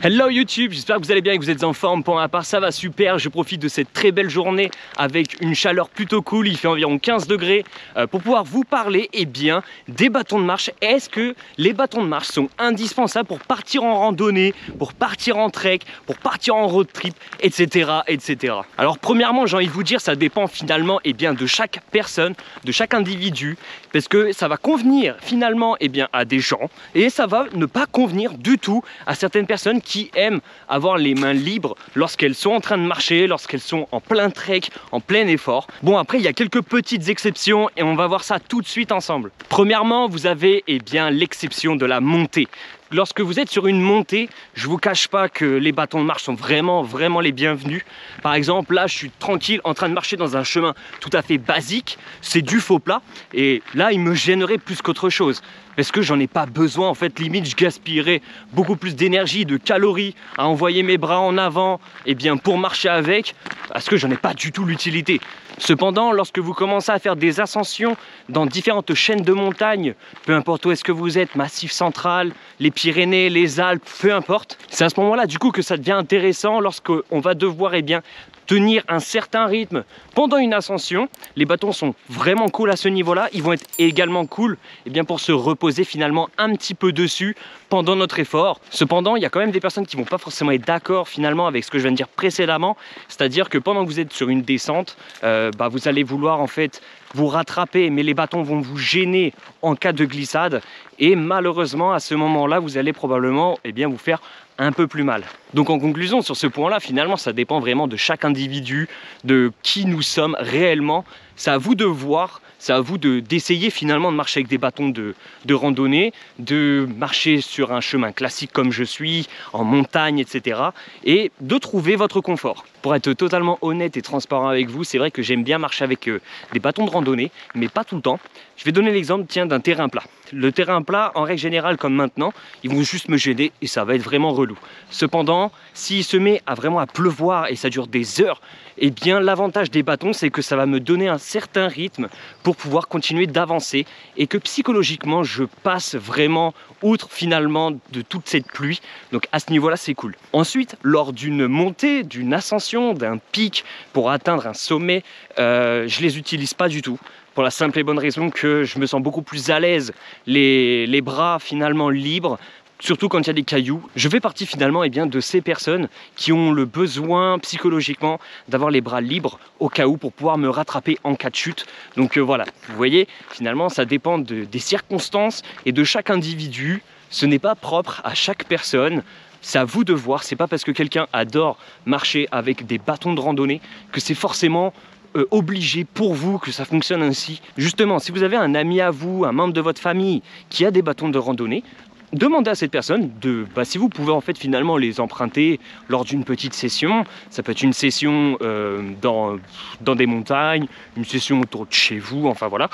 Hello YouTube, j'espère que vous allez bien et que vous êtes en forme. Pour ma part ça va super, je profite de cette très belle journée avec une chaleur plutôt cool, il fait environ 15 degrés pour pouvoir vous parler des bâtons de marche. Est-ce que les bâtons de marche sont indispensables pour partir en randonnée, pour partir en trek, pour partir en road trip, etc. etc. Alors premièrement j'ai envie de vous dire, ça dépend finalement de chaque personne, de chaque individu, parce que ça va convenir finalement à des gens et ça va ne pas convenir du tout à certaines personnes qui aiment avoir les mains libres lorsqu'elles sont en train de marcher, lorsqu'elles sont en plein trek, en plein effort. Bon, après il y a quelques petites exceptions et on va voir ça tout de suite ensemble. Premièrement, vous avez l'exception de la montée. Lorsque vous êtes sur une montée, je vous cache pas que les bâtons de marche sont vraiment les bienvenus. Par exemple, là je suis tranquille en train de marcher dans un chemin tout à fait basique, c'est du faux plat et là il me gênerait plus qu'autre chose. Parce que j'en ai pas besoin, en fait limite je gaspillerais beaucoup plus d'énergie, de calories à envoyer mes bras en avant pour marcher avec, parce que j'en ai pas du tout l'utilité. Cependant, lorsque vous commencez à faire des ascensions dans différentes chaînes de montagnes, peu importe où est-ce que vous êtes, Massif Central, les Pyrénées, les Alpes, peu importe, c'est à ce moment-là du coup que ça devient intéressant lorsqu'on va devoir tenir un certain rythme pendant une ascension. Les bâtons sont vraiment cool à ce niveau-là, ils vont être également cool pour se reposer finalement un petit peu dessus pendant notre effort. Cependant, il y a quand même des personnes qui vont pas forcément être d'accord finalement avec ce que je viens de dire précédemment, c'est-à-dire que pendant que vous êtes sur une descente, vous allez vouloir en fait vous rattraper, mais les bâtons vont vous gêner en cas de glissade et malheureusement à ce moment-là vous allez probablement vous faire un peu plus mal. Donc en conclusion sur ce point-là, finalement ça dépend vraiment de chaque individu, de qui nous sommes réellement. C'est à vous de voir, c'est à vous d'essayer finalement de marcher avec des bâtons de randonnée, de marcher sur un chemin classique comme je suis, en montagne, etc. et de trouver votre confort. Pour être totalement honnête et transparent avec vous, c'est vrai que j'aime bien marcher avec des bâtons de randonnée, mais pas tout le temps. Je vais donner l'exemple d'un terrain plat. Le terrain plat, en règle générale comme maintenant, ils vont juste me gêner et ça va être vraiment relou. Cependant, s'il se met à vraiment pleuvoir et ça dure des heures, l'avantage des bâtons, c'est que ça va me donner un certain rythme pour pouvoir continuer d'avancer et que psychologiquement, je passe vraiment outre finalement de toute cette pluie. Donc à ce niveau-là, c'est cool. Ensuite, lors d'une montée, d'une ascension, d'un pic pour atteindre un sommet, je les utilise pas du tout. Pour la simple et bonne raison que je me sens beaucoup plus à l'aise, les bras finalement libres, surtout quand il y a des cailloux. Je fais partie finalement de ces personnes qui ont le besoin psychologiquement d'avoir les bras libres au cas où pour pouvoir me rattraper en cas de chute. Donc voilà, vous voyez, finalement ça dépend des circonstances et de chaque individu. Ce n'est pas propre à chaque personne. C'est à vous de voir, c'est pas parce que quelqu'un adore marcher avec des bâtons de randonnée que c'est forcément obligé pour vous que ça fonctionne ainsi. Justement, si vous avez un ami à vous, un membre de votre famille qui a des bâtons de randonnée, demandez à cette personne si vous pouvez en fait finalement les emprunter lors d'une petite session. Ça peut être une session dans des montagnes, une session autour de chez vous, enfin voilà.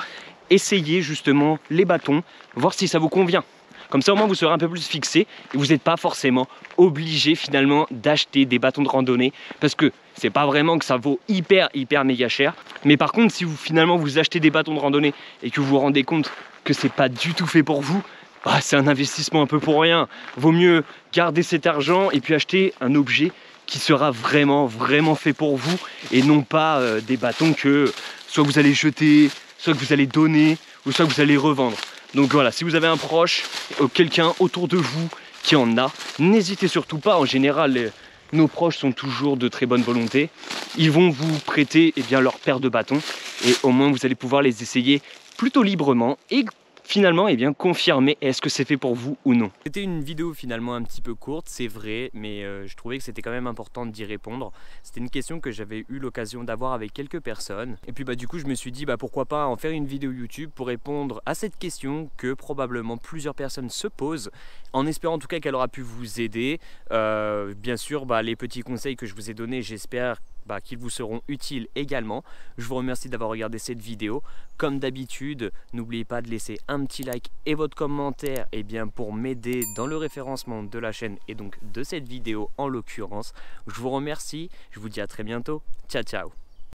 Essayez justement les bâtons, voir si ça vous convient. Comme ça au moins vous serez un peu plus fixé et vous n'êtes pas forcément obligé finalement d'acheter des bâtons de randonnée, parce que c'est pas vraiment que ça vaut hyper méga cher. Mais par contre si vous achetez des bâtons de randonnée et que vous vous rendez compte que c'est pas du tout fait pour vous, c'est un investissement un peu pour rien. Vaut mieux garder cet argent et puis acheter un objet qui sera vraiment fait pour vous et non pas des bâtons que soit vous allez jeter, soit que vous allez donner ou soit que vous allez revendre. Donc voilà, si vous avez un proche, quelqu'un autour de vous qui en a, n'hésitez surtout pas. En général, nos proches sont toujours de très bonne volonté. Ils vont vous prêter leur paire de bâtons et au moins vous allez pouvoir les essayer plutôt librement et finalement confirmer est-ce que c'est fait pour vous ou non. C'était une vidéo finalement un petit peu courte, c'est vrai, mais je trouvais que c'était quand même important d'y répondre. C'était une question que j'avais eu l'occasion d'avoir avec quelques personnes et puis du coup je me suis dit pourquoi pas en faire une vidéo YouTube pour répondre à cette question que probablement plusieurs personnes se posent, en espérant en tout cas qu'elle aura pu vous aider. Bien sûr les petits conseils que je vous ai donnés, j'espère qu'ils vous seront utiles également. Je vous remercie d'avoir regardé cette vidéo. Comme d'habitude, n'oubliez pas de laisser un petit like et votre commentaire pour m'aider dans le référencement de la chaîne et donc de cette vidéo en l'occurrence. Je vous remercie, je vous dis à très bientôt. Ciao ciao.